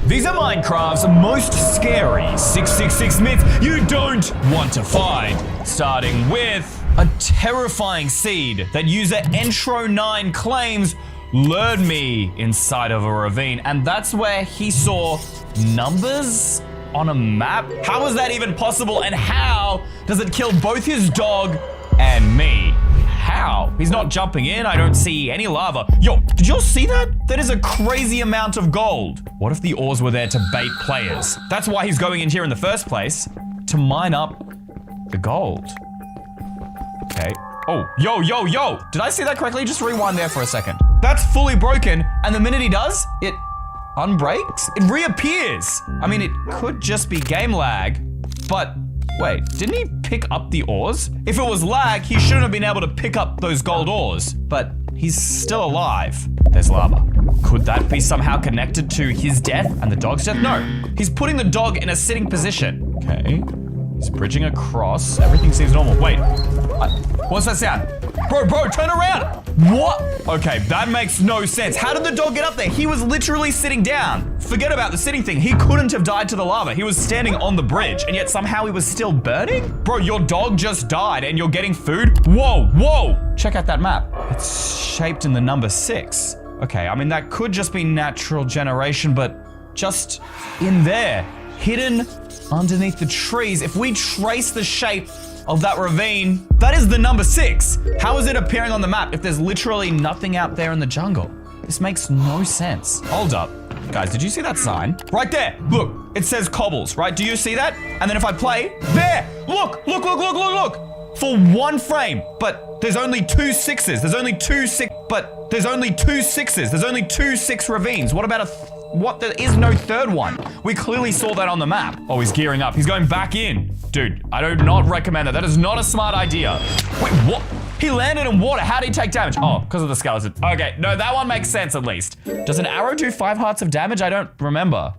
These are Minecraft's most scary 666 myths you don't want to find. Starting with a terrifying seed that user Entro9 claims lured me inside of a ravine, and that's where he saw numbers on a map? How is that even possible, and how does it kill both his dog and me? How? He's not jumping in, I don't see any lava. Yo, did y'all see that? That is a crazy amount of gold. What if the ores were there to bait players? That's why he's going in here in the first place, to mine up the gold. Okay. Oh, yo. Did I see that correctly? Just rewind there for a second. That's fully broken, and the minute he does, it unbreaks? It reappears. I mean, it could just be game lag, but wait, didn't he pick up the ores? If it was lag, he shouldn't have been able to pick up those gold ores, but he's still alive. There's lava. Could that be somehow connected to his death and the dog's death? No, he's putting the dog in a sitting position. Okay, he's bridging across. Everything seems normal. Wait, what's that sound? Bro, turn around. What? Okay, that makes no sense. How did the dog get up there? He was literally sitting down. Forget about the sitting thing. He couldn't have died to the lava. He was standing on the bridge, and yet somehow he was still burning? Bro, your dog just died and you're getting food? Whoa. Check out that map. It's shaped in the number 6. Okay, I mean, that could just be natural generation, but just in there, hidden underneath the trees, if we trace the shape of that ravine, that is the number 6. How is it appearing on the map if there's literally nothing out there in the jungle? This makes no sense. Hold up. Guys, did you see that sign? Right there. Look, it says cobbles, right? Do you see that? And then if I play, there, look. For 1 frame, but there's only 2 6s. There's only 2 6, but there's only 2 6s. There's only 2 6 ravines. What about what? There is no third one. We clearly saw that on the map. Oh, he's gearing up. He's going back in. Dude, I do not recommend that. That is not a smart idea. Wait, what? He landed in water. How did he take damage? Oh, because of the skeleton. Okay, no, that one makes sense at least. Does an arrow do 5 hearts of damage? I don't remember.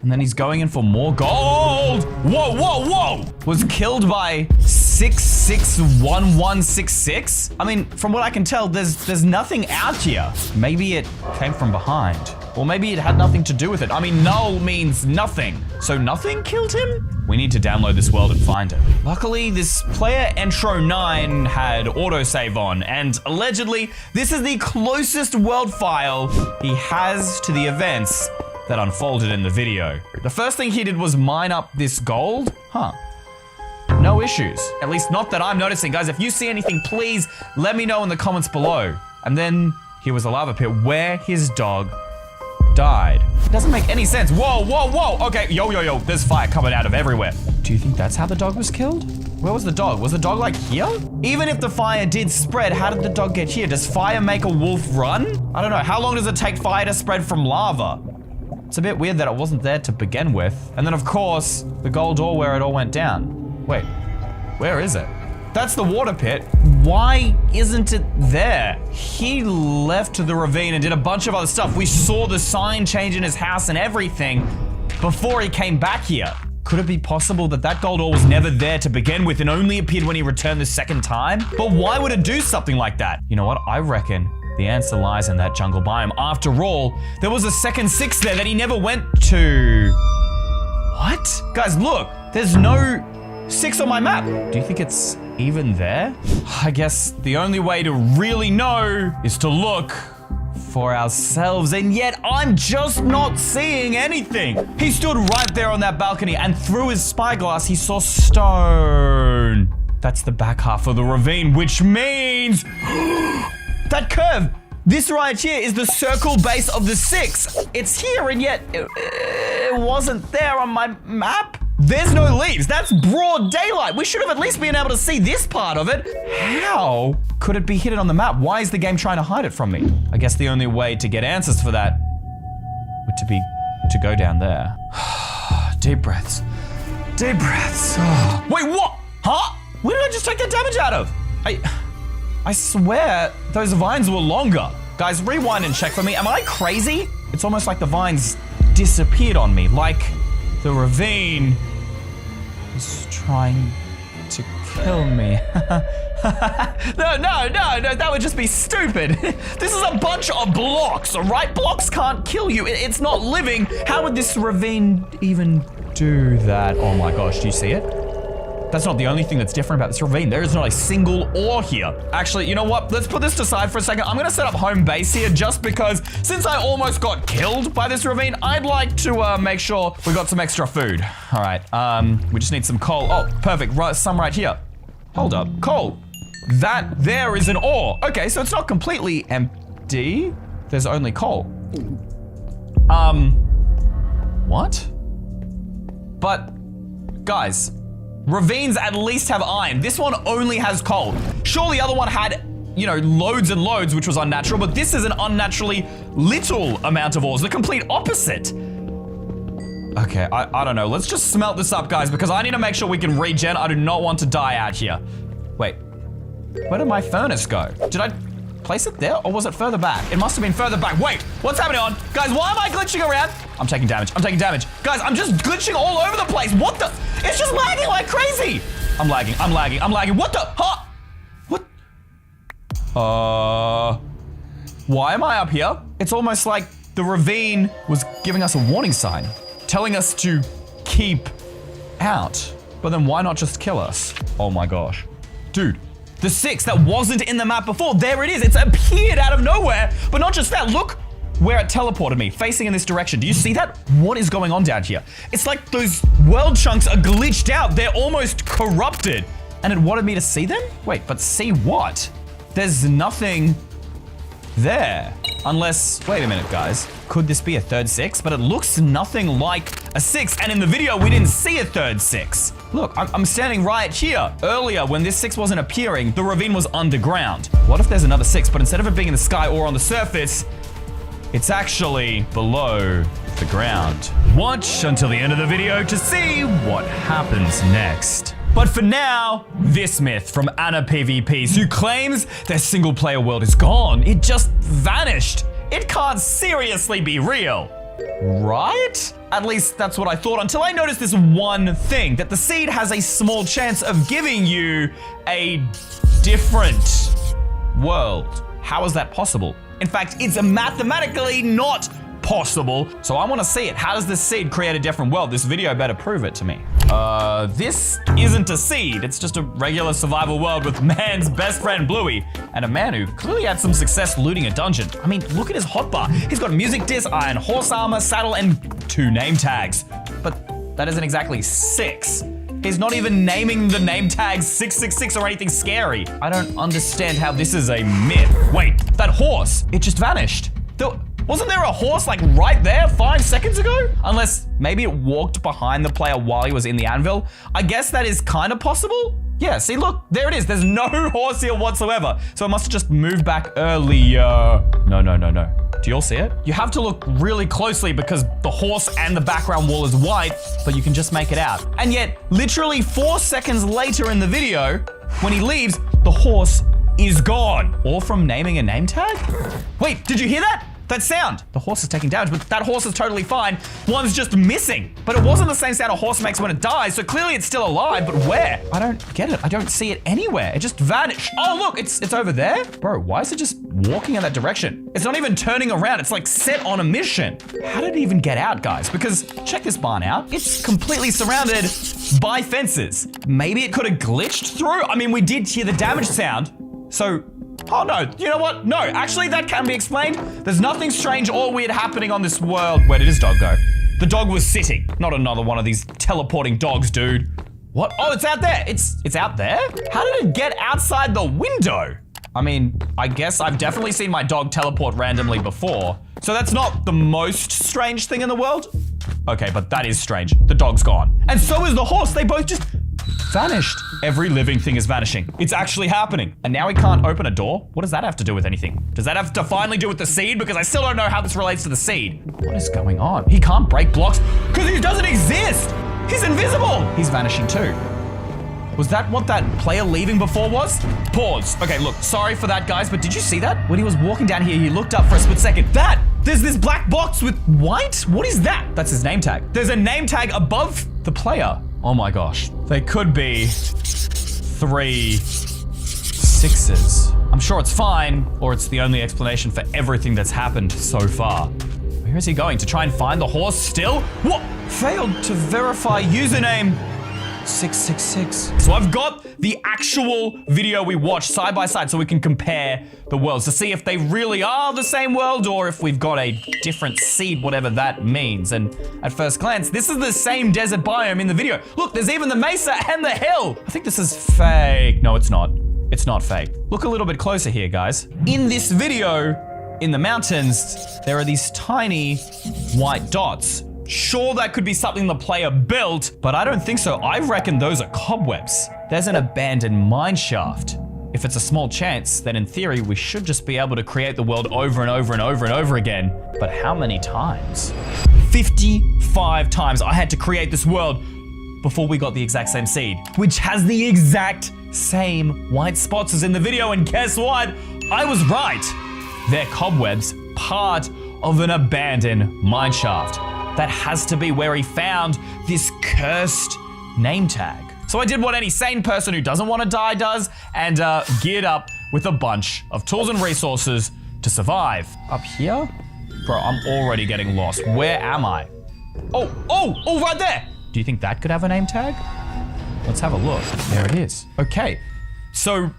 And then he's going in for more gold. Whoa. Was killed by 661166? I mean, from what I can tell, there's nothing out here. Maybe it came from behind. Or maybe it had nothing to do with it. I mean, null means nothing. So nothing killed him? We need to download this world and find it. Luckily, this player Entro9 had autosave on, and allegedly, this is the closest world file he has to the events that unfolded in the video. The first thing he did was mine up this gold? Huh. No issues. At least not that I'm noticing. Guys, if you see anything, please let me know in the comments below. And then here was a lava pit where his dog died. It doesn't make any sense. Whoa. Okay, yo. There's fire coming out of everywhere. Do you think that's how the dog was killed? Where was the dog? Was the dog like here? Even if the fire did spread, how did the dog get here? Does fire make a wolf run? I don't know. How long does it take fire to spread from lava? It's a bit weird that it wasn't there to begin with. And then of course, the gold ore where it all went down. Wait, where is it? That's the water pit. Why isn't it there? He left the ravine and did a bunch of other stuff. We saw the sign change in his house and everything before he came back here. Could it be possible that that gold ore was never there to begin with and only appeared when he returned the second time? But why would it do something like that? You know what? I reckon the answer lies in that jungle biome. After all, there was a second 6 there that he never went to. What? Guys, look, there's no 6 on my map. Do you think it's even there? I guess the only way to really know is to look for ourselves, and yet I'm just not seeing anything. He stood right there on that balcony, and through his spyglass, he saw stone. That's the back half of the ravine, which means that curve, this right here is the circle base of the 6. It's here, and yet it wasn't there on my map. There's no leaves. That's broad daylight. We should have at least been able to see this part of it. How could it be hidden on the map? Why is the game trying to hide it from me? I guess the only way to get answers for that would be to go down there. Deep breaths. Deep breaths. Oh. Wait, what? Huh? Where did I just take that damage out of? I swear those vines were longer. Guys, rewind and check for me. Am I crazy? It's almost like the vines disappeared on me, like the ravine is trying to kill me. No, that would just be stupid. This is a bunch of blocks, all right? Blocks can't kill you. It's not living. How would this ravine even do that? Oh my gosh, do you see it? That's not the only thing that's different about this ravine. There is not a single ore here. Actually, you know what? Let's put this aside for a second. I'm gonna set up home base here just because since I almost got killed by this ravine, I'd like to make sure we got some extra food. All right, we just need some coal. Oh, perfect, some right here. Hold up, coal. That there is an ore. Okay, so it's not completely empty. There's only coal. What? But, guys, ravines at least have iron. This one only has coal. Sure, the other one had, you know, loads and loads, which was unnatural, but this is an unnaturally little amount of ores, the complete opposite. Okay, I don't know. Let's just smelt this up, guys, because I need to make sure we can regen. I do not want to die out here. Wait, where did my furnace go? Did I place it there, or was it further back? It must have been further back. Wait, what's happening on? Guys, why am I glitching around? I'm taking damage, I'm taking damage. Guys, I'm just glitching all over the place. What the? It's just lagging like crazy. I'm lagging. What the? Huh? What? Why am I up here? It's almost like the ravine was giving us a warning sign, telling us to keep out. But then why not just kill us? Oh my gosh. Dude, the 6 that wasn't in the map before, there it is. It's appeared out of nowhere. But not just that, look where it teleported me, facing in this direction. Do you see that? What is going on down here? It's like those world chunks are glitched out. They're almost corrupted. And it wanted me to see them? Wait, but see what? There's nothing there. Unless, wait a minute, guys. Could this be a third 6? But it looks nothing like a 6. And in the video, we didn't see a third 6. Look, I'm standing right here. Earlier, when this 6 wasn't appearing, the ravine was underground. What if there's another 6, but instead of it being in the sky or on the surface, it's actually below the ground? Watch until the end of the video to see what happens next. But for now, this myth from Anna PvPs, who claims their single player world is gone. It just vanished. It can't seriously be real. Right? At least that's what I thought until I noticed this one thing, that the seed has a small chance of giving you a different world. How is that possible? In fact, it's mathematically not possible. So I want to see it. How does this seed create a different world? This video better prove it to me. This isn't a seed. It's just a regular survival world with man's best friend Bluey and a man who clearly had some success looting a dungeon. I mean, look at his hotbar. He's got music disc, iron horse armor, saddle, and 2 name tags. But that isn't exactly 6. He's not even naming the name tags 666 or anything scary. I don't understand how this is a myth. Wait, that horse, it just vanished. Wasn't there a horse like right there 5 seconds ago? Unless maybe it walked behind the player while he was in the anvil. I guess that is kind of possible. Yeah, see, look, there it is. There's no horse here whatsoever. So it must have just moved back earlier. No. Do you all see it? You have to look really closely because the horse and the background wall is white, but you can just make it out. And yet, literally 4 seconds later in the video, when he leaves, the horse is gone. All from naming a name tag? Wait, did you hear that? That sound. The horse is taking damage, but that horse is totally fine. One's just missing. But it wasn't the same sound a horse makes when it dies, so clearly it's still alive, but where? I don't get it. I don't see it anywhere. It just vanished. Oh, look, it's over there? Bro, why is it just walking in that direction? It's not even turning around. It's like set on a mission. How did it even get out, guys? Because check this barn out. It's completely surrounded by fences. Maybe it could have glitched through. I mean, we did hear the damage sound, so oh no, you know what? No, actually that can be explained. There's nothing strange or weird happening on this world. Where did his dog go? The dog was sitting. Not another one of these teleporting dogs, dude. What? Oh, it's out there. It's out there? How did it get outside the window? I mean, I guess I've definitely seen my dog teleport randomly before. So that's not the most strange thing in the world. Okay, but that is strange. The dog's gone. And so is the horse. They both just vanished. Every living thing is vanishing. It's actually happening. And now he can't open a door? What does that have to do with anything? Does that have to finally do with the seed? Because I still don't know how this relates to the seed. What is going on? He can't break blocks because he doesn't exist. He's invisible. He's vanishing too. Was that what that player leaving before was? Pause. Okay, look, sorry for that, guys, but did you see that? When he was walking down here, he looked up for a split second. There's this black box with white? What is that? That's his name tag. There's a name tag above the player. Oh my gosh. They could be 3 6s. I'm sure it's fine, or it's the only explanation for everything that's happened so far. Where is he going? To try and find the horse still? What? Failed to verify username 666. So I've got the actual video we watched side by side so we can compare the worlds to see if they really are the same world or if we've got a different seed, whatever that means. And at first glance, this is the same desert biome in the video. Look, there's even the mesa and the hill. I think this is fake. No, it's not. It's not fake. Look a little bit closer here, guys. In this video, in the mountains, there are these tiny white dots. Sure, that could be something the player built, but I don't think so. I reckon those are cobwebs. There's an abandoned mine shaft. If it's a small chance, then in theory, we should just be able to create the world over and over and over and over again. But how many times? 55 times I had to create this world before we got the exact same seed, which has the exact same white spots as in the video. And guess what? I was right. They're cobwebs, part of an abandoned mine shaft. That has to be where he found this cursed name tag. So I did what any sane person who doesn't want to die does and geared up with a bunch of tools and resources to survive. Up here? Bro, I'm already getting lost. Where am I? Oh, right there. Do you think that could have a name tag? Let's have a look. There it is. Okay. So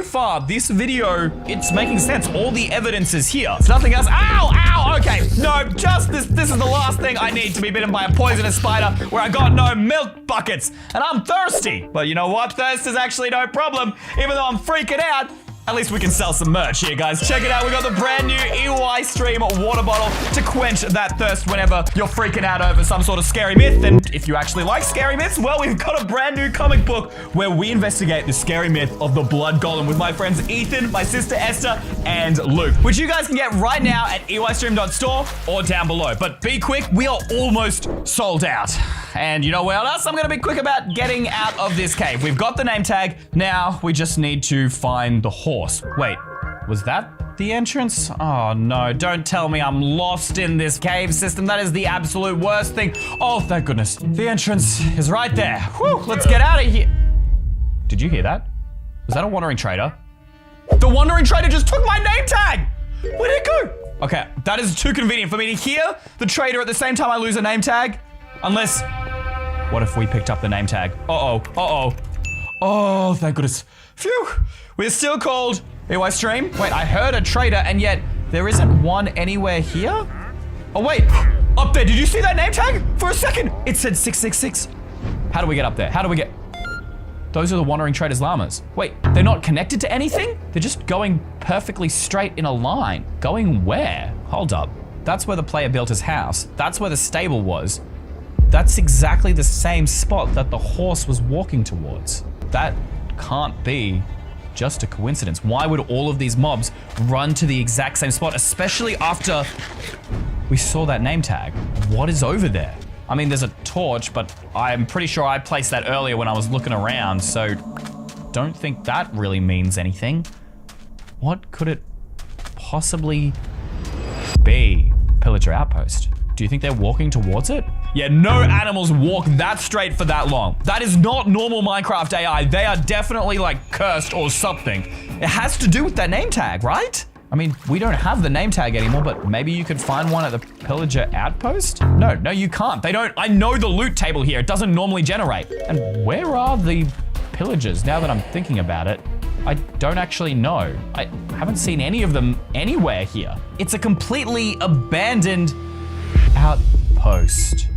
far, this video, it's making sense. All the evidence is here. It's nothing else. Ow, okay. No, just this is the last thing I need to be bitten by a poisonous spider where I got no milk buckets and I'm thirsty. But you know what? Thirst is actually no problem. Even though I'm freaking out, at least we can sell some merch here, guys. Check it out. We got the brand new EYstreem water bottle to quench that thirst whenever you're freaking out over some sort of scary myth. And if you actually like scary myths, well, we've got a brand new comic book where we investigate the scary myth of the blood golem with my friends Ethan, my sister Esther, and Luke, which you guys can get right now at eystream.store or down below. But be quick, we are almost sold out. And you know what else? I'm gonna be quick about getting out of this cave. We've got the name tag. Now we just need to find the horse. Wait, was that the entrance? Oh no, don't tell me I'm lost in this cave system. That is the absolute worst thing. Oh, thank goodness. The entrance is right there. Whew, let's get out of here. Did you hear that? Was that a wandering trader? The wandering trader just took my name tag! Where'd it go? Okay, that is too convenient for me to hear the trader at the same time I lose a name tag. Unless, what if we picked up the name tag? Uh-oh. Oh, thank goodness. Phew. We're still called EYstream. Wait, I heard a trader and yet there isn't one anywhere here? Oh, wait. Up there, did you see that name tag? For a second, it said 666. How do we get up there? How do we get? Those are the wandering traders' llamas. Wait, they're not connected to anything? They're just going perfectly straight in a line. Going where? Hold up. That's where the player built his house. That's where the stable was. That's exactly the same spot that the horse was walking towards. That can't be just a coincidence. Why would all of these mobs run to the exact same spot, especially after we saw that name tag? What is over there? I mean, there's a torch, but I'm pretty sure I placed that earlier when I was looking around, so don't think that really means anything. What could it possibly be? Pillager outpost. Do you think they're walking towards it? Yeah, no animals walk that straight for that long. That is not normal Minecraft AI. They are definitely like cursed or something. It has to do with that name tag, right? I mean, we don't have the name tag anymore, but maybe you could find one at the pillager outpost? No, you can't. They don't. I know the loot table here. It doesn't normally generate. And where are the pillagers? Now that I'm thinking about it, I don't actually know. I haven't seen any of them anywhere here. It's a completely abandoned outpost,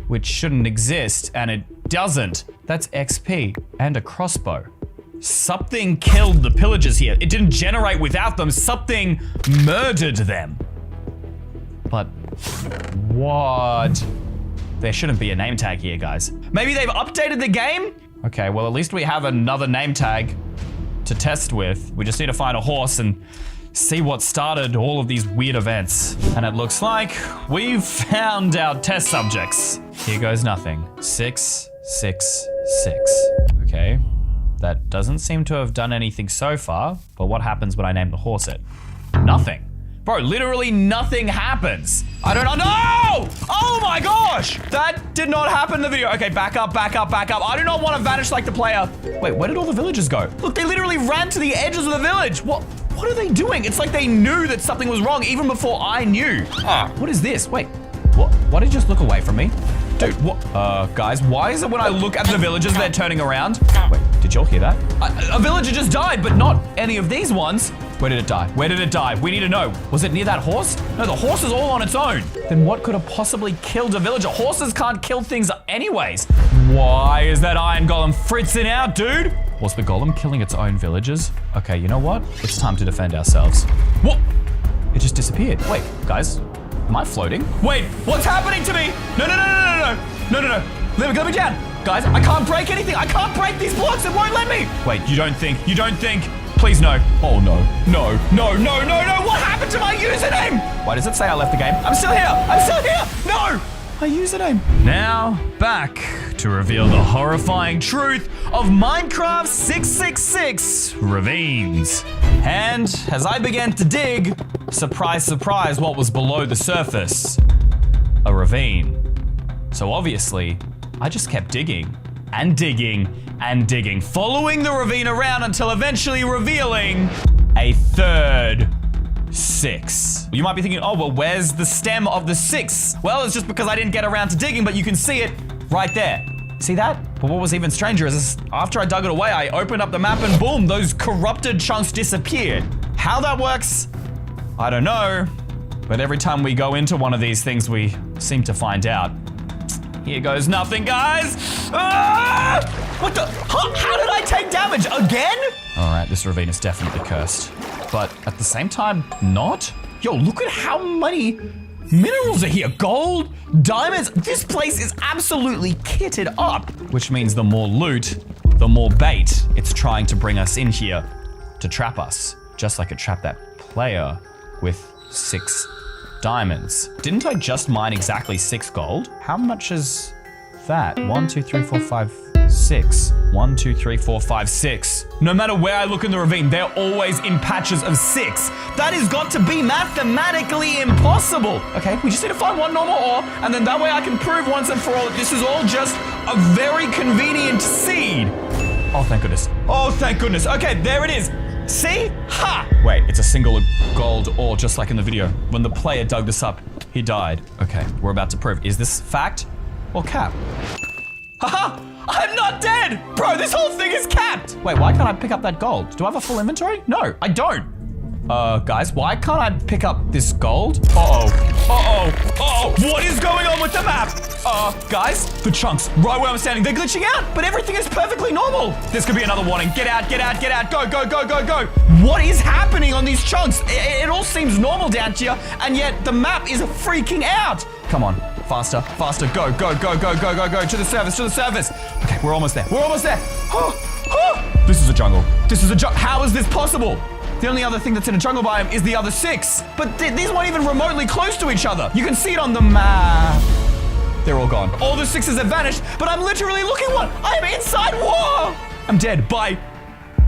which shouldn't exist, and it doesn't. That's XP and a crossbow. Something killed the pillagers here. It didn't generate without them. Something murdered them. But what? There shouldn't be a name tag here, guys. Maybe they've updated the game? Okay, well, at least we have another name tag to test with. We just need to find a horse and see what started all of these weird events. And it looks like we've found our test subjects. Here goes nothing. 666. Okay. That doesn't seem to have done anything so far, but what happens when I name the horse it? Nothing. Bro, literally nothing happens. I don't know. No! Oh my gosh! That did not happen in the video. Okay, back up, back up, back up. I do not want to vanish like the player. Wait, where did all the villagers go? Look, they literally ran to the edges of the village. What are they doing? It's like they knew that something was wrong even before I knew. What is this? Wait, what? Why did you just look away from me? Dude, what? Guys, why is it when I look at the villagers, they're turning around? Wait, did y'all hear that? A villager just died, but not any of these ones. Where did it die? Where did it die? We need to know. Was it near that horse? No, the horse is all on its own. Then what could have possibly killed a villager? Horses can't kill things anyways. Why is that iron golem fritzing out, dude? Was the golem killing its own villagers? Okay, you know what? It's time to defend ourselves. What? It just disappeared. Wait, guys, am I floating? Wait, what's happening to me? No. Let me down. Guys, I can't break anything. I can't break these blocks. It won't let me. Wait, you don't think? Please no. Oh no. No. What happened to my username? Why does it say I left the game? I'm still here. No. My username. Now, back to reveal the horrifying truth of Minecraft 666 ravines. And as I began to dig, surprise, surprise, what was below the surface? A ravine. So obviously, I just kept digging and digging and digging, following the ravine around until eventually revealing a third 6. You might be thinking, oh, well, where's the stem of the 6? Well, it's just because I didn't get around to digging, but you can see it right there. See that? But what was even stranger is after I dug it away, I opened up the map and boom, those corrupted chunks disappeared. How that works, I don't know. But every time we go into one of these things, we seem to find out. Here goes nothing, guys. Ah! What the? How did I take damage again? All right, this ravine is definitely cursed. But at the same time, not. Yo, look at how many minerals are here. Gold, diamonds. This place is absolutely kitted up. Which means the more loot, the more bait it's trying to bring us in here to trap us. Just like it trapped that player with 6 diamonds. Didn't I just mine exactly 6 gold? How much is that? 1, 2, 3, 4, 5, 6. 1, 2, 3, 4, 5, 6. No matter where I look in the ravine, they're always in patches of 6. That has got to be mathematically impossible. Okay, we just need to find one normal ore, and then that way I can prove once and for all that this is all just a very convenient seed. Oh, thank goodness. Oh, thank goodness. Okay, there it is. See? Ha! Wait, it's a single gold ore, just like in the video. When the player dug this up, he died. Okay, we're about to prove. Is this fact or cap? Haha! I'm not dead! Bro, this whole thing is capped! Wait, why can't I pick up that gold? Do I have a full inventory? No, I don't. Guys, why can't I pick up this gold? What is going on with the map? Guys, the chunks right where I'm standing, they're glitching out, but everything is perfectly normal. This could be another warning. Get out, get out, get out. Go, go, go, go, go. What is happening on these chunks? It all seems normal down here, and yet the map is freaking out. Come on, faster, faster. Go, go, go, go, go, go, go. To the surface, to the surface. Okay, we're almost there. We're almost there. This is a jungle. This is a jungle. How is this possible? The only other thing that's in a jungle biome is the other 6. But these weren't even remotely close to each other. You can see it on the map. They're all gone. All the 6s have vanished, but I'm literally looking one. I am inside war. I'm dead. Bye.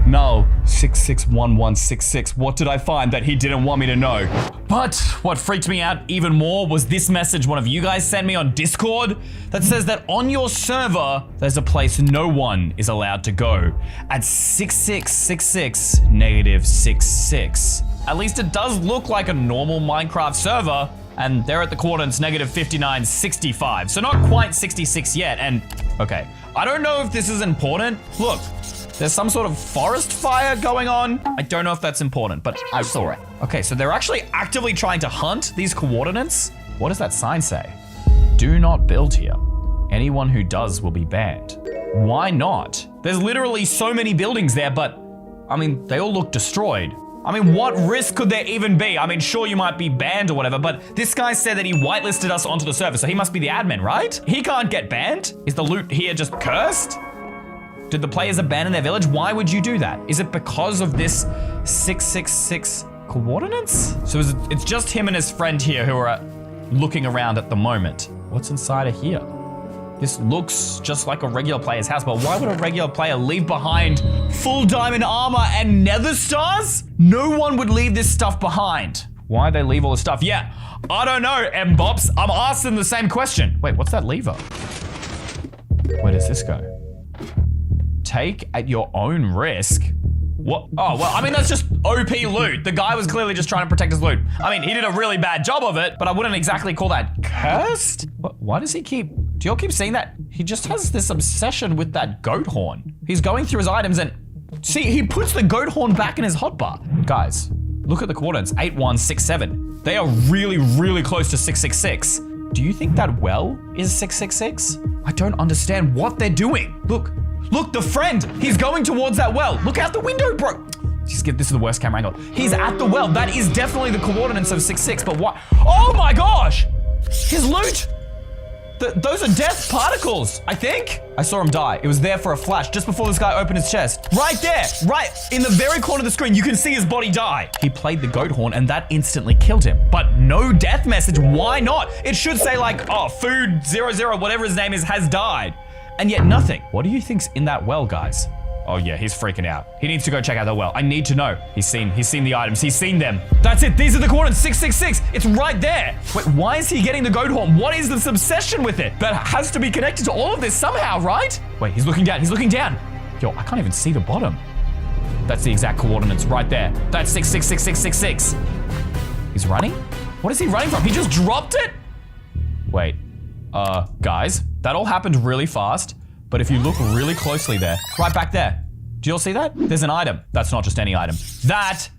No. 661166. What did I find that he didn't want me to know? But what freaked me out even more was this message one of you guys sent me on Discord that says that on your server, there's a place no one is allowed to go at 6666 -66. At least it does look like a normal Minecraft server, and they're at the coordinates -5965. So not quite 66 yet, and okay. I don't know if this is important. Look. There's some sort of forest fire going on. I don't know if that's important, but I saw it. Okay, so they're actually actively trying to hunt these coordinates. What does that sign say? Do not build here. Anyone who does will be banned. Why not? There's literally so many buildings there, but I mean, they all look destroyed. I mean, what risk could there even be? I mean, sure, you might be banned or whatever, but this guy said that he whitelisted us onto the server, so he must be the admin, right? He can't get banned? Is the loot here just cursed? Did the players abandon their village? Why would you do that? Is it because of this 666 coordinates? So it's just him and his friend here who are looking around at the moment. What's inside of here? This looks just like a regular player's house, but why would a regular player leave behind full diamond armor and nether stars? No one would leave this stuff behind. Why'd they leave all the stuff? Yeah, I don't know, M-Bops. I'm asking the same question. Wait, what's that lever? Where does this go? Take at your own risk. What? Oh, well, I mean, that's just OP loot. The guy was clearly just trying to protect his loot. I mean, he did a really bad job of it, but I wouldn't exactly call that cursed. Why does he keep... Do y'all keep seeing that? He just has this obsession with that goat horn. He's going through his items and... See, he puts the goat horn back in his hotbar. Guys, look at the coordinates, 8167. They are really, really close to 666. Do you think that well is 666? I don't understand what they're doing. Look, the friend, he's going towards that well. Look out the window, bro. This is the worst camera angle. He's at the well. That is definitely the coordinates of 66, but what? Oh my gosh, his loot. Those are death particles, I think. I saw him die. It was there for a flash just before this guy opened his chest. Right there, right in the very corner of the screen, you can see his body die. He played the goat horn and that instantly killed him. But no death message, why not? It should say like, oh, food 00, whatever his name is, has died. And yet nothing. What do you think's in that well, guys? Oh yeah, he's freaking out. He needs to go check out the well. I need to know. He's seen the items. He's seen them. That's it. These are the coordinates. 666. It's right there. Wait, why is he getting the goat horn? What is this obsession with it? That has to be connected to all of this somehow, right? Wait, he's looking down. He's looking down. Yo, I can't even see the bottom. That's the exact coordinates right there. That's 6666666. He's running? What is he running from? He just dropped it? Wait, guys, that all happened really fast. But if you look really closely there, right back there, do you all see that? There's an item. That's not just any item. That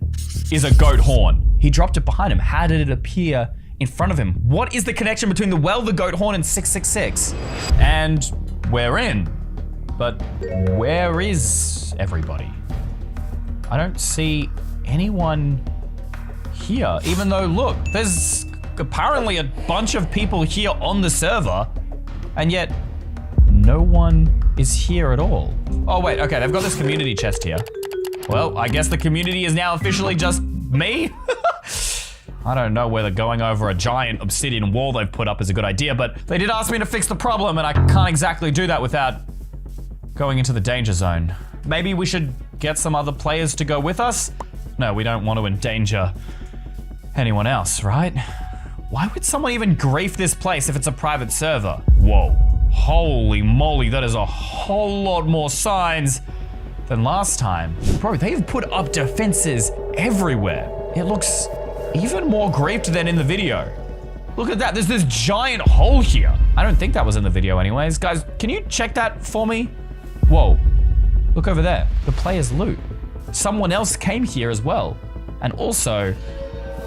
is a goat horn. He dropped it behind him. How did it appear in front of him? What is the connection between the well, the goat horn, and 666? And we're in. But where is everybody? I don't see anyone here, even though, look, there's apparently a bunch of people here on the server, and yet no one is here at all. Oh wait, okay, they've got this community chest here. Well, I guess the community is now officially just me. I don't know whether going over a giant obsidian wall they've put up is a good idea, but they did ask me to fix the problem and I can't exactly do that without going into the danger zone. Maybe we should get some other players to go with us? No, we don't want to endanger anyone else, right? Why would someone even grief this place if it's a private server? Whoa. Holy moly, that is a whole lot more signs than last time. Bro, they've put up defenses everywhere. It looks even more griefed than in the video. Look at that, there's this giant hole here. I don't think that was in the video anyways. Guys, can you check that for me? Whoa, look over there, the player's loot. Someone else came here as well and also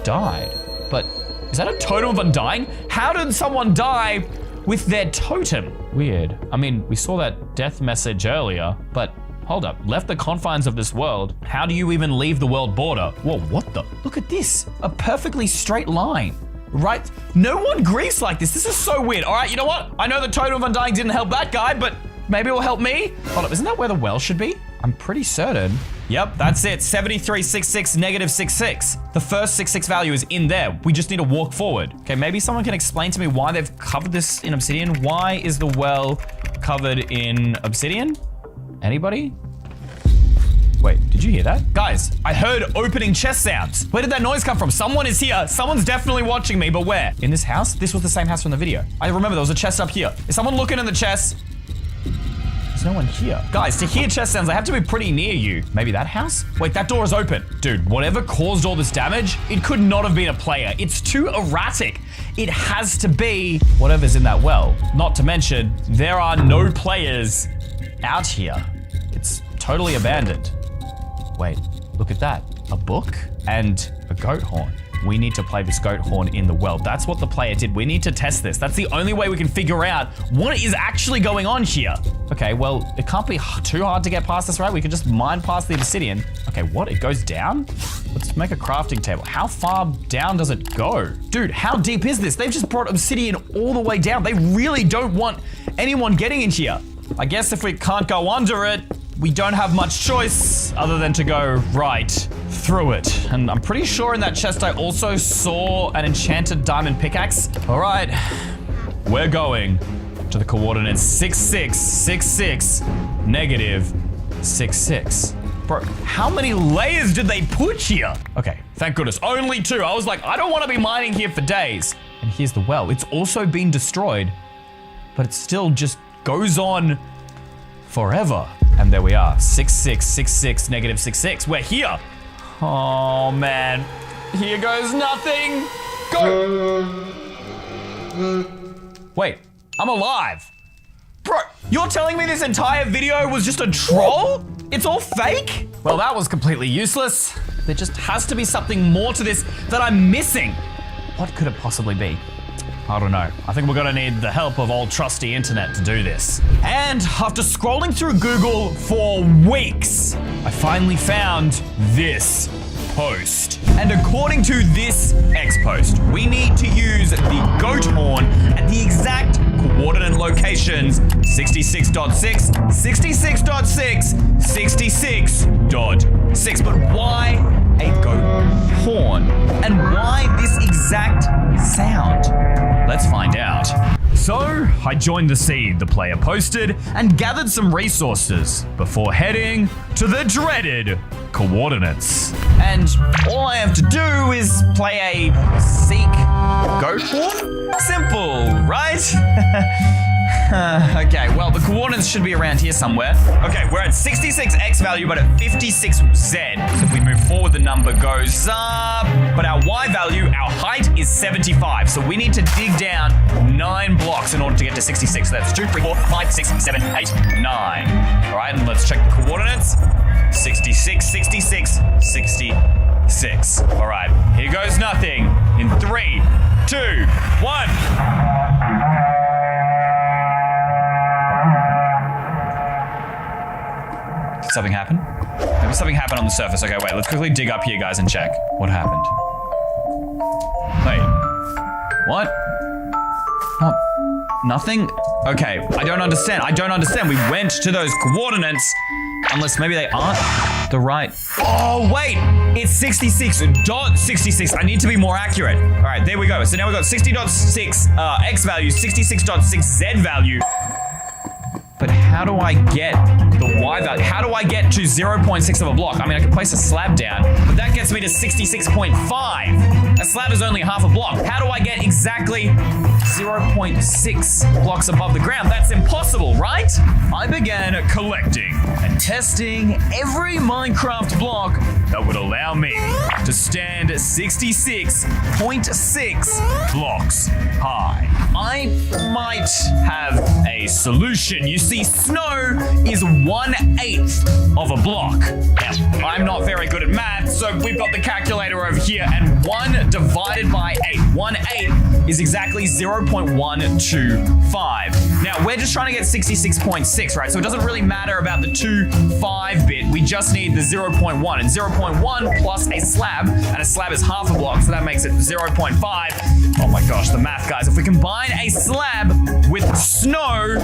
died. But is that a totem of undying? How did someone die with their totem? Weird. I mean, we saw that death message earlier, but hold up. Left the confines of this world. How do you even leave the world border? Whoa, what the? Look at this. A perfectly straight line, right? No one grieves like this. This is so weird. All right, you know what? I know the totem of undying didn't help that guy, but maybe it will help me. Hold up, isn't that where the well should be? I'm pretty certain. Yep, that's it. 7366 negative 66. The first 66 value is in there. We just need to walk forward. Okay, maybe someone can explain to me why they've covered this in obsidian. Why is the well covered in obsidian? Anybody? Wait, did you hear that? Guys, I heard opening chest sounds. Where did that noise come from? Someone is here. Someone's definitely watching me, but where? In this house? This was the same house from the video. I remember there was a chest up here. Is someone looking in the chest? There's no one here. Guys, to hear chest sounds, I have to be pretty near you. Maybe that house? Wait, that door is open. Dude, whatever caused all this damage, it could not have been a player. It's too erratic. It has to be whatever's in that well. Not to mention, there are no players out here. It's totally abandoned. Wait, look at that. A book and a goat horn. We need to play this goat horn in the well. That's what the player did. We need to test this. That's the only way we can figure out what is actually going on here. Okay, well, it can't be too hard to get past this, right? We could just mine past the obsidian. Okay, what? It goes down? Let's make a crafting table. How far down does it go? Dude, how deep is this? They've just brought obsidian all the way down. They really don't want anyone getting in here. I guess if we can't go under it, we don't have much choice other than to go right through it. And I'm pretty sure in that chest I also saw an enchanted diamond pickaxe. All right, we're going to the coordinates 6666 negative 66. Bro, how many layers did they put here? Okay, thank goodness, only 2. I was like, I don't want to be mining here for days. And here's the well. It's also been destroyed, but it still just goes on forever. And there we are, 6666 negative 66. We're here. Oh man, here goes nothing. Go. Wait, I'm alive. Bro, you're telling me this entire video was just a troll? It's all fake? Well, that was completely useless. There just has to be something more to this that I'm missing. What could it possibly be? I don't know. I think we're gonna need the help of old trusty internet to do this. And after scrolling through Google for weeks, I finally found this post. And according to this X post, we need to use the goat horn at the exact coordinate locations 66.6, 66.6, 66.6. But why a goat horn? And why this exact sound? Let's find out. So, I joined the seed the player posted and gathered some resources before heading to the dreaded coordinates. And all I have to do is play a seek goat horn? Simple, right? Okay, well, the coordinates should be around here somewhere. Okay, we're at 66x value, but at 56z. So if we move forward, the number goes up. But our y value, our height is 75. So we need to dig down 9 blocks in order to get to 66. So that's 2, 3, 4, 5, 6, 7, 8, 9. All right, and let's check the coordinates. 66, 66, 66. All right, here goes nothing. In 3, 2, 1. Did something happen? Maybe something happened on the surface. Okay, wait, let's quickly dig up here, guys, and check what happened. Wait, what? Oh, nothing? Okay, I don't understand. We went to those coordinates, unless maybe they aren't the right. Oh, wait, it's 66.66. I need to be more accurate. All right, there we go. So now we've got 60.6 X value, 66.6 Z value. But how do I get the Y value? How do I get to 0.6 of a block? I mean, I can place a slab down, but that gets me to 66.5. A slab is only half a block. How do I get exactly 0.6 blocks above the ground? That's impossible, right? I began collecting and testing every Minecraft block that would allow me to stand 66.6 blocks high. I might have a solution. You see, snow is 1/8 of a block. Now, I'm not very good at math, so we've got the calculator over here, and 1 divided by 8. 1/8 is exactly 0.125. Now, we're just trying to get 66.6, right? So it doesn't really matter about the 2/5 bit. We just need the 0.1, and 0.1 plus a slab, and a slab is half a block, so that makes it 0.5. Oh my gosh, the math, guys. If we combine a slab with snow,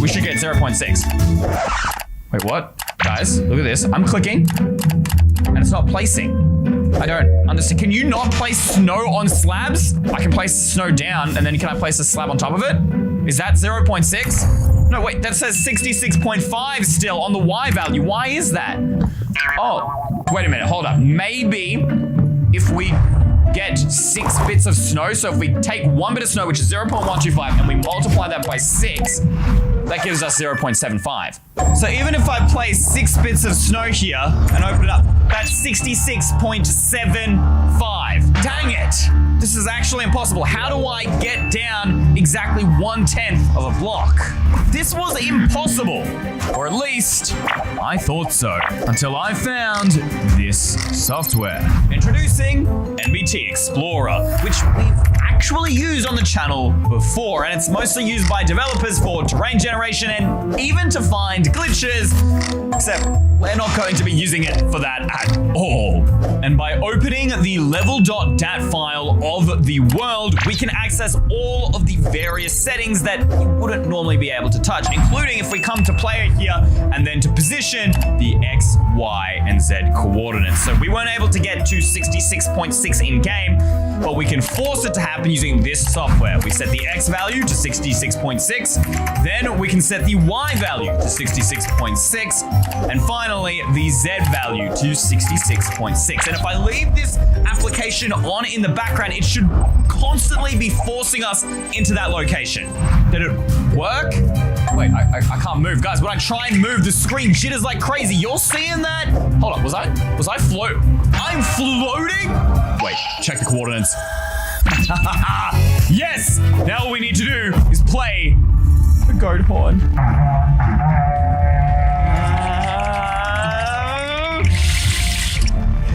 we should get 0.6. Wait, what? Guys, look at this. I'm clicking, and it's not placing. I don't understand. Can you not place snow on slabs? I can place snow down, and then can I place a slab on top of it? Is that 0.6? No, wait, that says 66.5 still on the Y value. Why is that? Oh, wait a minute, hold up. Maybe if we get 6 bits of snow, so if we take 1 bit of snow, which is 0.125, and we multiply that by 6, that gives us 0.75. So even if I place 6 bits of snow here and open it up, that's 66.75. Dang it! This is actually impossible. How do I get down exactly 1/10 of a block? This was impossible. Or at least, I thought so. Until I found this software. Introducing NBT Explorer, which we've actually used on the channel before, and it's mostly used by developers for terrain generation and even to find glitches, except we're not going to be using it for that at all. And by opening the level.dat file of the world, we can access all of the various settings that you wouldn't normally be able to touch, including if we come to player here and then to position the X, Y, and Z coordinates. So we weren't able to get to 66.6 in game, but we can force it to happen using this software. We set the X value to 66.6, then we can set the Y value to 66.6, and finally the Z value to 66.6. And if I leave this application on in the background, it should constantly be forcing us into that location. Did it work? Wait, I can't move. Guys, when I try and move, the screen jitters like crazy. You're seeing that? Hold up, was I float? I'm floating? Wait, check the coordinates. Yes! Now all we need to do is play the goat horn.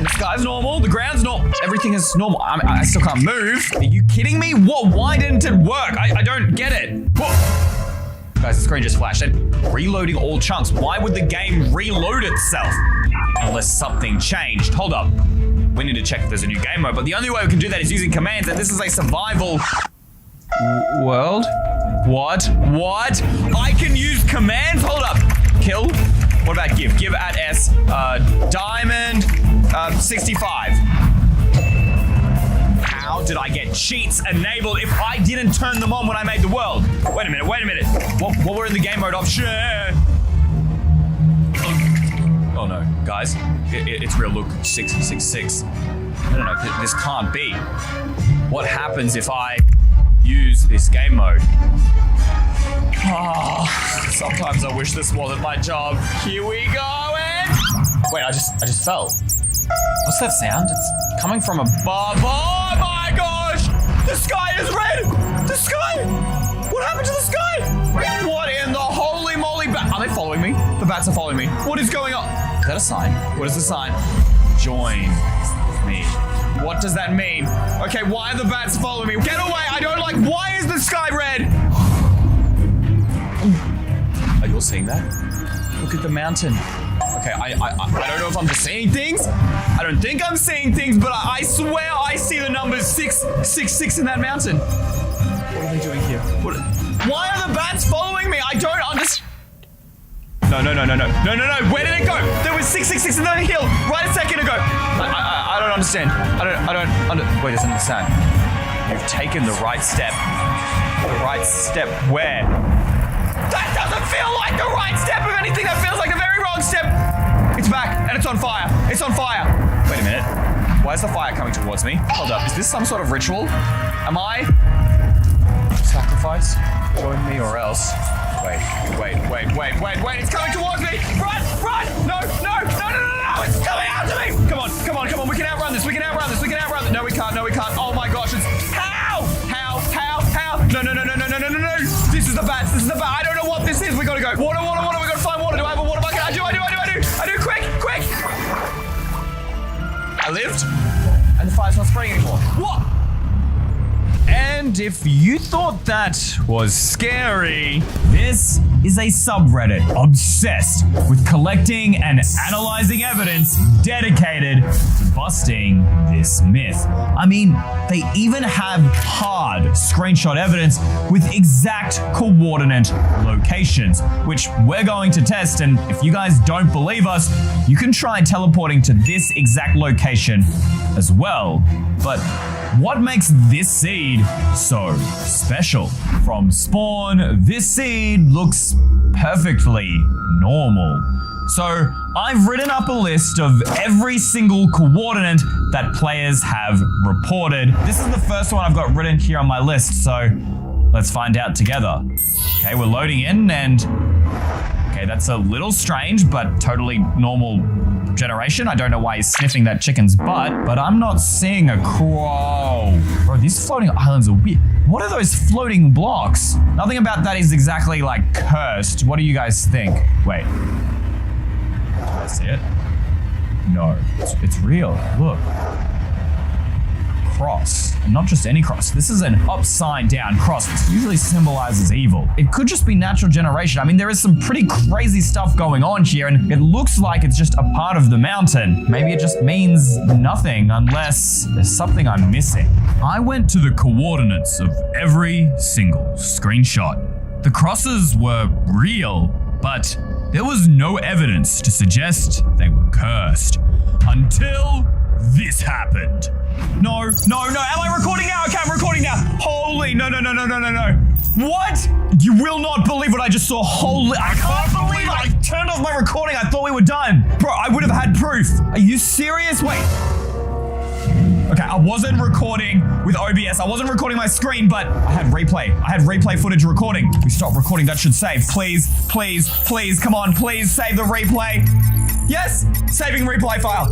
The sky's normal, the ground's normal, everything is normal. I still can't move. Are you kidding me? What? Why didn't it work? I don't get it. Whoa. Guys, the screen just flashed. And reloading all chunks. Why would the game reload itself? Unless something changed. Hold up. We need to check if there's a new game mode, but the only way we can do that is using commands, and this is a survival world. What? I can use commands? Hold up. Kill? What about give? Give at S. Diamond. 65. How did I get cheats enabled if I didn't turn them on when I made the world? Wait a minute. What were in the game mode option? Oh no, guys, it's real. Look, 666. No, this can't be. What happens if I use this game mode? Oh, sometimes I wish this wasn't my job. Here we go, and wait, I just fell. What's that sound? It's coming from above. Oh my gosh! The sky is red! The sky! What happened to the sky? What in the holy moly bat? Are they following me? The bats are following me. What is going on? Is that a sign? What is the sign? Join me. What does that mean? Okay, why are the bats following me? Get away! I don't like. Why is the sky red? Are you all seeing that? Look at the mountain. Okay, I don't know if I'm just seeing things. I don't think I'm seeing things, but I swear I see the numbers 666 in that mountain. What are they doing here? Why are the bats following me? I don't understand. No. Where did it go? There was 666 in the hill right a second ago. I don't understand. Wait, there's another sign. You've taken the right step. The right step where? That doesn't feel like the right step of anything. That feels like the very wrong step. It's back and it's on fire. It's on fire. Wait a minute. Why is the fire coming towards me? Hold up. Is this some sort of ritual? Am I? Sacrifice? Join me or else. Wait. It's coming towards me. Run. No. It's coming after me. Come on. We can outrun this. No, we can't. Oh my gosh. It's how? No. This is the bat. I don't know what this is. We gotta go. Water. We gotta find water. Do I have a water bucket? I do. Quick. I lived. And the fire's not spraying anymore. What? And if you thought that was scary, this is a subreddit obsessed with collecting and analyzing evidence dedicated to busting this myth. I mean, they even have hard screenshot evidence with exact coordinate locations, which we're going to test. And if you guys don't believe us, you can try teleporting to this exact location as well. But what makes this seed so special? From spawn, this seed looks perfectly normal. So I've written up a list of every single coordinate that players have reported. This is the first one I've got written here on my list, so let's find out together. Okay, we're loading in and okay, that's a little strange, but totally normal generation. I don't know why he's sniffing that chicken's butt, but I'm not seeing a crow. Bro, these floating islands are weird. What are those floating blocks? Nothing about that is exactly like cursed. What do you guys think? Wait. Do I see it? No, it's real. Look. cross. And not just any cross. This is an upside down cross, which usually symbolizes evil. It could just be natural generation. I mean, there is some pretty crazy stuff going on here, and it looks like it's just a part of the mountain. Maybe it just means nothing unless there's something I'm missing. I went to the coordinates of every single screenshot. The crosses were real, but there was no evidence to suggest they were cursed. Until this happened. No, am I recording now? Okay, I'm recording now. Holy, no. What? You will not believe what I just saw. Holy, I can't believe I turned off my recording. I thought we were done. Bro, I would have had proof. Are you serious? Wait. Okay, I wasn't recording with OBS. I wasn't recording my screen, but I had replay footage recording. We stopped recording. That should save. Please. Come on, please save the replay. Yes, saving replay file.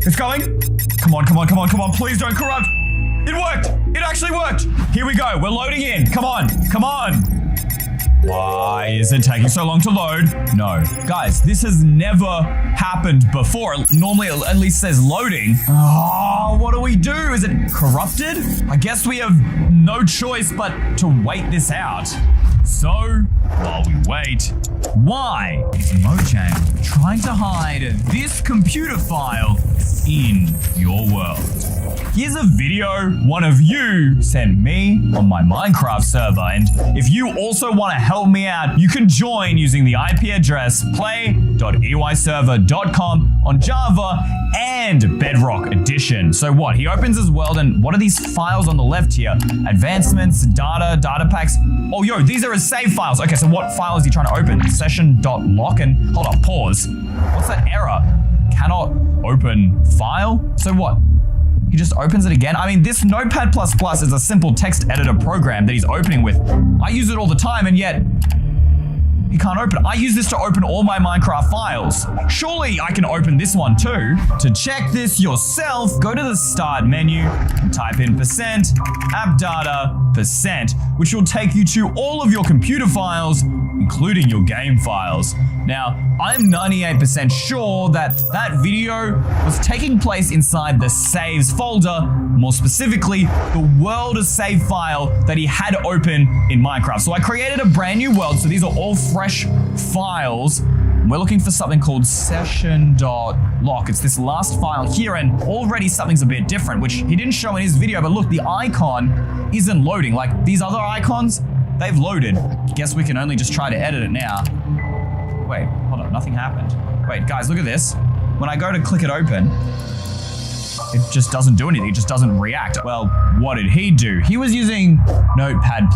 It's going. Come on. Please don't corrupt. It worked. It actually worked. Here we go. We're loading in. Come on. Why is it taking so long to load? No. Guys, this has never happened before. Normally, it at least says loading. Oh, what do we do? Is it corrupted? I guess we have no choice but to wait this out. So, while we wait, why is Mojang trying to hide this computer file in your world? Here's a video one of you sent me on my Minecraft server, and if you also want to help me out, you can join using the IP address play.eyserver.com on Java and Bedrock Edition. So what? He opens his world, and what are these files on the left here? Advancements, data packs. Oh, yo, these are his save files. Okay, so what file is he trying to open? Session.lock, and hold up, pause. What's that error? Cannot open file? So what? He just opens it again? I mean, this Notepad++ is a simple text editor program that he's opening with. I use it all the time, and yet he can't open it. I use this to open all my Minecraft files. Surely I can open this one too. To check this yourself, go to the start menu and type in %appdata%, which will take you to all of your computer files, including your game files. Now, I'm 98% sure that video was taking place inside the saves folder, more specifically, the world of save file that he had open in Minecraft. So I created a brand new world, so these are all fresh files. We're looking for something called session.lock. It's this last file here, and already something's a bit different, which he didn't show in his video, but look, the icon isn't loading. Like these other icons, they've loaded. Guess we can only just try to edit it now. Wait, hold on, nothing happened. Wait, guys, look at this. When I go to click it open, it just doesn't do anything. It just doesn't react. Well, what did he do? He was using Notepad++.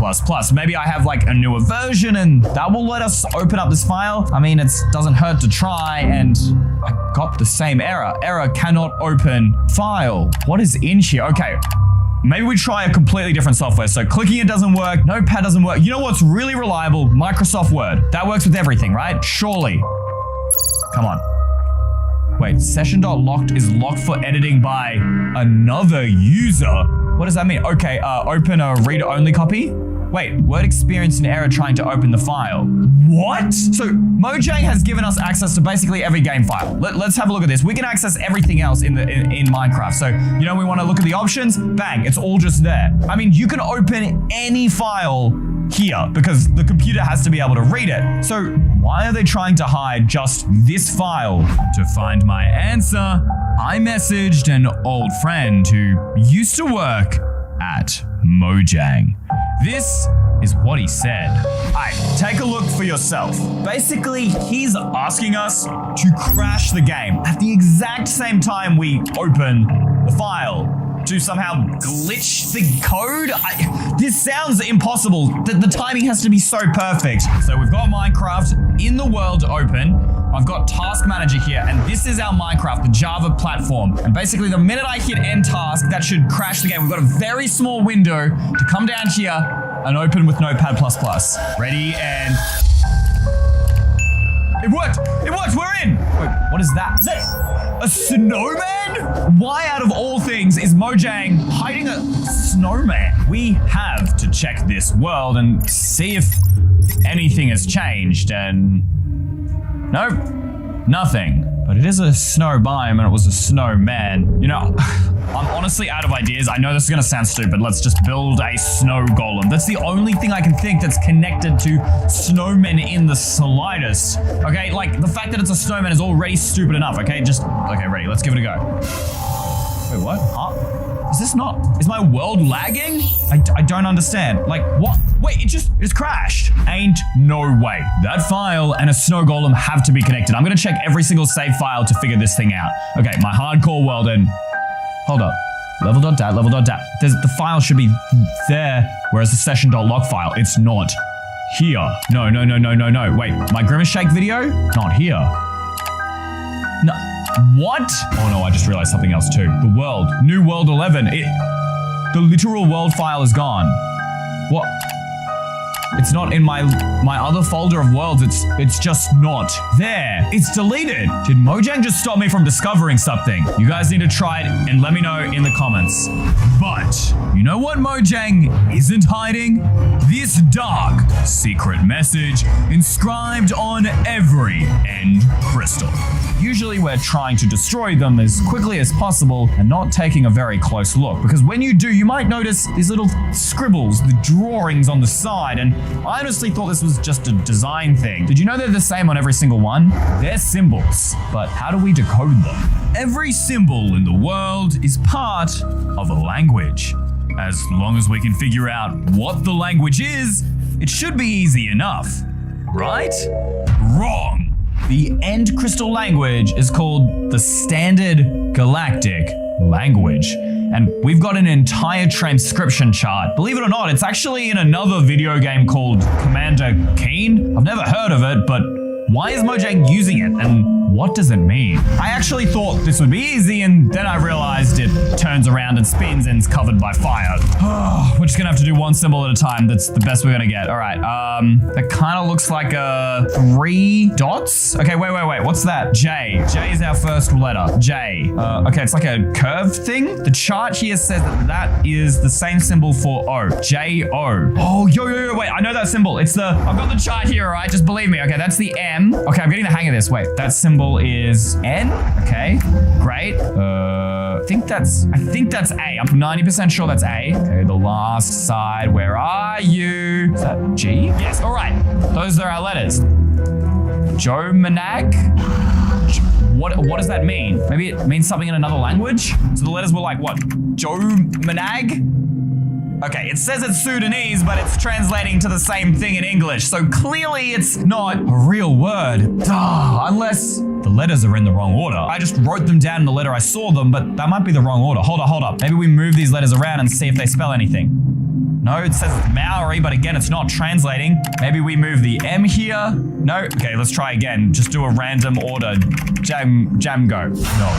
Maybe I have like a newer version and that will let us open up this file. I mean, it doesn't hurt to try, and I got the same error. Error cannot open file. What is in here? Okay. Maybe we try a completely different software. So clicking it doesn't work. Notepad doesn't work. You know what's really reliable? Microsoft Word. That works with everything, right? Surely. Come on. Wait, session.locked is locked for editing by another user. What does that mean? Okay, open a reader-only copy. Wait, Word experienced an error trying to open the file. What? So Mojang has given us access to basically every game file. Let's have a look at this. We can access everything else in Minecraft. So, you know, we want to look at the options. Bang, it's all just there. I mean, you can open any file here because the computer has to be able to read it. So why are they trying to hide just this file? To find my answer, I messaged an old friend who used to work at Mojang. This is what he said. Alright, take a look for yourself. Basically, he's asking us to crash the game at the exact same time we open the file, to somehow glitch the code. This sounds impossible. The timing has to be so perfect. So we've got Minecraft in the world open. I've got Task Manager here, and this is our Minecraft, the Java platform. And basically, the minute I hit end task, that should crash the game. We've got a very small window to come down here and open with Notepad++. Ready, and... It worked! It worked! We're in! Wait, what is that? Is that a snowman? Why, out of all things, is Mojang hiding a snowman? We have to check this world and see if anything has changed, and... Nope, nothing. But it is a snow biome and it was a snowman. You know, I'm honestly out of ideas. I know this is gonna sound stupid. Let's just build a snow golem. That's the only thing I can think that's connected to snowmen in the slightest. Okay, like the fact that it's a snowman is already stupid enough. Okay, okay, ready. Let's give it a go. Wait, what? Huh? Is my world lagging? I don't understand. Like, what? Wait, it just crashed. Ain't no way. That file and a snow golem have to be connected. I'm gonna check every single save file to figure this thing out. Okay, my hardcore world and hold up. Level.dat, level.dat. The file should be there, whereas the session.log file, it's not here. No. Wait, my Grimace Shake video? Not here. No. What? Oh no, I just realized something else too. The world. New world 11. The literal world file is gone. What? It's not in my other folder of worlds. It's just not there. It's deleted. Did Mojang just stop me from discovering something? You guys need to try it and let me know in the comments. But you know what Mojang isn't hiding? This dark secret message inscribed on every end crystal. Usually we're trying to destroy them as quickly as possible and not taking a very close look, because when you do, you might notice these little scribbles, the drawings on the side, and I honestly thought this was just a design thing. Did you know they're the same on every single one? They're symbols, but how do we decode them? Every symbol in the world is part of a language. As long as we can figure out what the language is, it should be easy enough, right? Wrong. The end crystal language is called the Standard Galactic Language. And we've got an entire transcription chart. Believe it or not, it's actually in another video game called Commander Keen. I've never heard of it, but why is Mojang using it? And what does it mean? I actually thought this would be easy, and then I realized it turns around and spins and is covered by fire. We're just gonna have to do one symbol at a time. That's the best we're gonna get. All right, that kind of looks like 3 dots. Okay, wait, what's that? J. J is our first letter, J. Okay, it's like a curved thing. The chart here says that is the same symbol for O, J-O. Oh, yo, wait, I know that symbol. I've got the chart here, all right? Just believe me. Okay, that's the M. Okay, I'm getting the hang of this. Wait, that symbol is N. Okay, great. I think that's A. I'm 90% sure that's A. Okay, the last side. Where are you? Is that G? Yes. All right. Those are our letters. Joe Manag. What does that mean? Maybe it means something in another language. So the letters were like what? Joe Manag. Okay, it says it's Sudanese, but it's translating to the same thing in English. So clearly it's not a real word. Unless the letters are in the wrong order. I just wrote them down in the letter I saw them, but that might be the wrong order. Hold up. Maybe we move these letters around and see if they spell anything. No, it says it's Maori, but again, it's not translating. Maybe we move the M here. No, okay, let's try again. Just do a random order. Jamgo. No,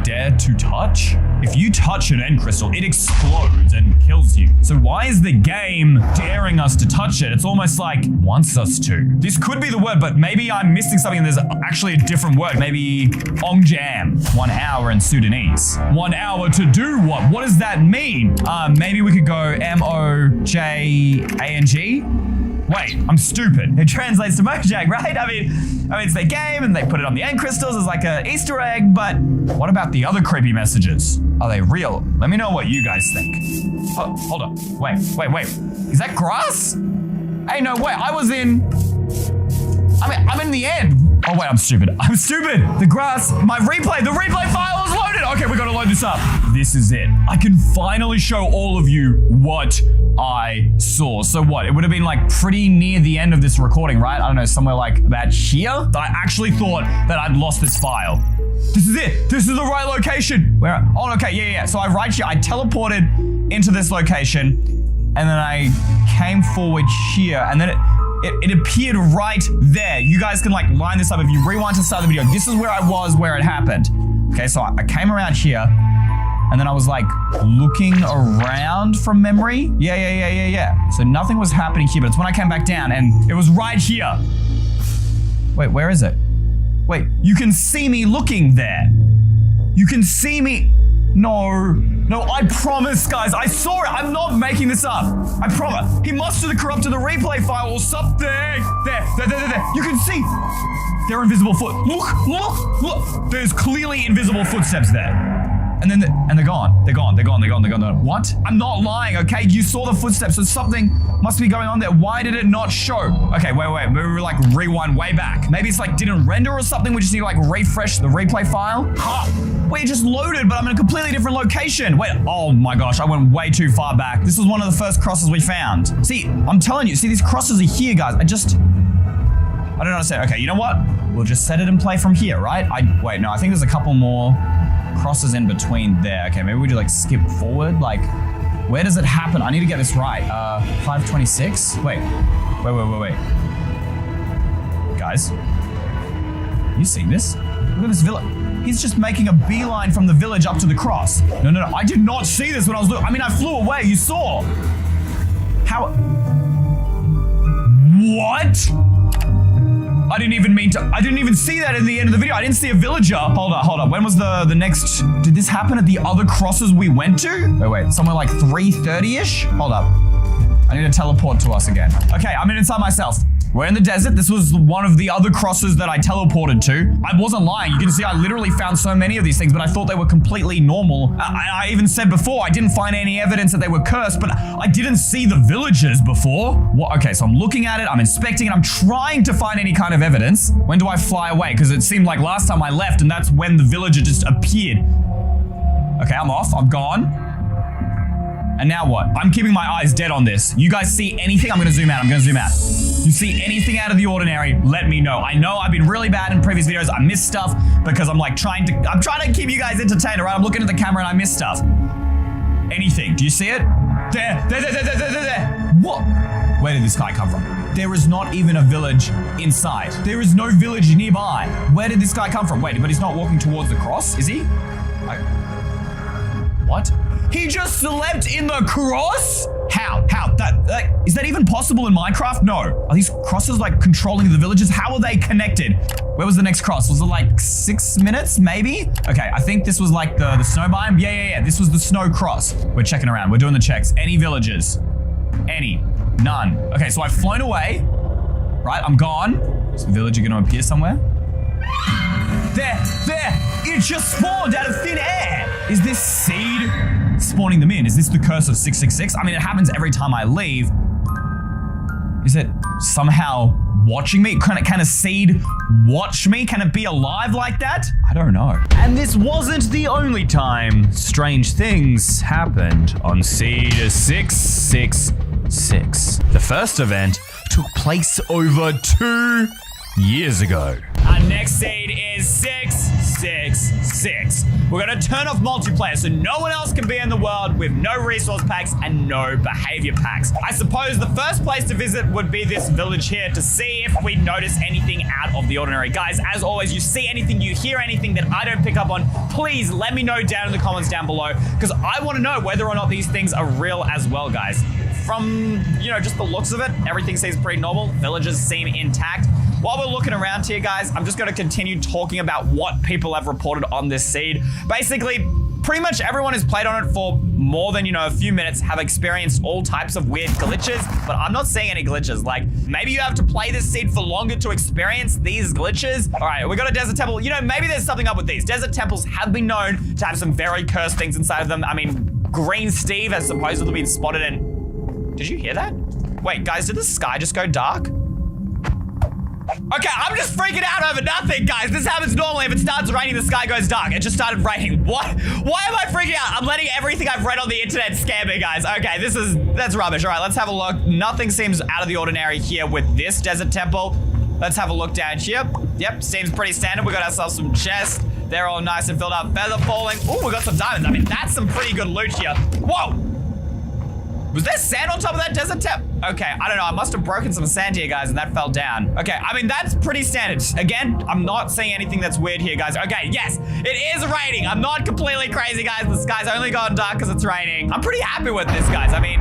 dare to touch? If you touch an end crystal, it explodes and kills you. So why is the game daring us to touch it? It's almost like wants us to. This could be the word, but maybe I'm missing something and there's actually a different word. Maybe Ongjam, 1 hour in Sudanese. 1 hour to do what? What does that mean? Maybe we could go M-O-J-A-N-G? Wait, I'm stupid. It translates to Mojang, right? I mean, it's their game and they put it on the end crystals as like an Easter egg, but what about the other creepy messages? Are they real? Let me know what you guys think. Hold up. Wait. Is that grass? Hey, no, wait, I'm in the end. Oh, wait, I'm stupid. The grass, the replay file is loaded. Okay, we gotta load this up. This is it. I can finally show all of you what I saw. So what? It would have been like pretty near the end of this recording, right? I don't know, somewhere like about here. I actually thought that I'd lost this file. This is it. This is the right location. Where? Oh, okay, yeah. So I right here, I teleported into this location, and then I came forward here, and then it appeared right there. You guys can like line this up if you rewind to the start of the video. This is where I was, where it happened. Okay, so I came around here, and then I was like looking around from memory. Yeah. So nothing was happening here, but it's when I came back down and it was right here. Wait, where is it? Wait, you can see me looking there. You can see me. No, I promise, guys. I saw it. I'm not making this up. I promise. He must have corrupted the replay file or something. There. You can see. They're invisible foot. Look. There's clearly invisible footsteps there. And then they're gone. They're gone. What? I'm not lying, okay? You saw the footsteps, so something must be going on there. Why did it not show? Okay, wait. We were like rewind way back. Maybe it's like didn't render or something. We just need to like refresh the replay file. Wait, it just loaded, but I'm in a completely different location. Wait, oh my gosh, I went way too far back. This was one of the first crosses we found. See, I'm telling you, see these crosses are here, guys. I don't understand. Okay, you know what? We'll just set it and play from here, right? Wait, no, I think there's a couple more crosses in between there. Okay, maybe we do like skip forward. Like, where does it happen? I need to get this right. 526? Wait. Guys, you seen this? Look at this village. He's just making a beeline from the village up to the cross. No, I did not see this when I was looking. I mean, I flew away, you saw. How? What? I didn't even see that in the end of the video. I didn't see a villager. Hold up. When was the next? Did this happen at the other crosses we went to? Wait. Somewhere like 3:30-ish? Hold up. I need to teleport to us again. Okay, I'm inside myself. We're in the desert. This was one of the other crosses that I teleported to. I wasn't lying. You can see I literally found so many of these things, but I thought they were completely normal. I even said before, I didn't find any evidence that they were cursed, but I didn't see the villagers before. What? Okay, so I'm looking at it, I'm inspecting it, I'm trying to find any kind of evidence. When do I fly away? Because it seemed like last time I left, and that's when the villager just appeared. Okay, I'm off. I'm gone. And now what? I'm keeping my eyes dead on this. You guys see anything? I'm gonna zoom out. You see anything out of the ordinary, let me know. I know I've been really bad in previous videos. I miss stuff because I'm trying to keep you guys entertained, right? I'm looking at the camera and I miss stuff. Anything, do you see it? There. What? Where did this guy come from? There is not even a village in sight. There is no village nearby. Where did this guy come from? Wait, but he's not walking towards the cross, is he? What? He just slept in the cross? How? Is that even possible in Minecraft? No. Are these crosses like controlling the villages? How are they connected? Where was the next cross? Was it like 6 minutes, maybe? Okay, I think this was like the snow biome. Yeah. This was the snow cross. We're checking around. We're doing the checks. Any villages? Any? None. Okay, so I've flown away. Right, I'm gone. Is the villager gonna appear somewhere? There. It just spawned out of thin air. Is this seed spawning them in? Is this the curse of 666? I mean, it happens every time I leave. Is it somehow watching me? Can a seed watch me? Can it be alive like that? I don't know. And this wasn't the only time strange things happened on Seed 666. The first event took place over 2 years ago. Our next seed is 666. We're gonna turn off multiplayer so no one else can be in the world with no resource packs and no behavior packs. I suppose the first place to visit would be this village here to see if we notice anything out of the ordinary. Guys, as always, you see anything, you hear anything that I don't pick up on, please let me know down in the comments down below, because I want to know whether or not these things are real as well, guys. From, just the looks of it, everything seems pretty normal. Villages seem intact. While we're looking around here, guys, I'm just going to continue talking about what people have reported on this seed. Basically, pretty much everyone who's played on it for more than, a few minutes have experienced all types of weird glitches, but I'm not seeing any glitches. Like, maybe you have to play this seed for longer to experience these glitches. All right, we got a desert temple. Maybe there's something up with these. Desert temples have been known to have some very cursed things inside of them. I mean, Green Steve has supposedly been spotted in... Did you hear that? Wait, guys, did the sky just go dark? Okay, I'm just freaking out over nothing, guys. This happens normally. If it starts raining, the sky goes dark. It just started raining. What? Why am I freaking out? I'm letting everything I've read on the internet scare me, guys. Okay, that's rubbish. All right, let's have a look. Nothing seems out of the ordinary here with this desert temple. Let's have a look down here. Yep, seems pretty standard. We got ourselves some chests. They're all nice and filled up. Feather falling. Ooh, we got some diamonds. I mean, that's some pretty good loot here. Whoa! Was there sand on top of that desert tap? Okay, I don't know. I must have broken some sand here, guys, and that fell down. Okay, I mean, that's pretty standard. Again, I'm not seeing anything that's weird here, guys. Okay, yes, it is raining. I'm not completely crazy, guys. The sky's only gone dark because it's raining. I'm pretty happy with this, guys. I mean...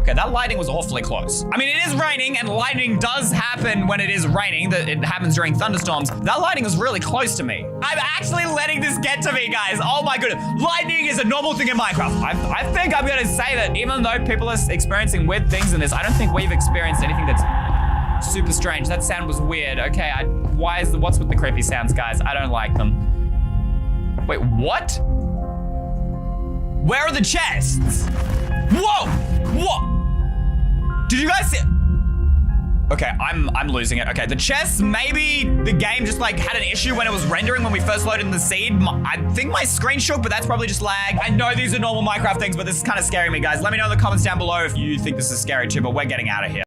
Okay, that lighting was awfully close. I mean, it is raining, and lightning does happen when it is raining. It happens during thunderstorms. That lighting is really close to me. I'm actually letting this get to me, guys. Oh my goodness. Lightning is a normal thing in Minecraft. I think I'm gonna say that even though people are experiencing weird things in this, I don't think we've experienced anything that's super strange. That sound was weird. Okay, what's with the creepy sounds, guys? I don't like them. Wait, what? Where are the chests? Whoa! Whoa! Did you guys see? Okay, I'm losing it. Okay, the chests, maybe the game just like had an issue when it was rendering when we first loaded in the seed. I think my screen shook, but that's probably just lag. I know these are normal Minecraft things, but this is kind of scaring me, guys. Let me know in the comments down below if you think this is scary too, but we're getting out of here.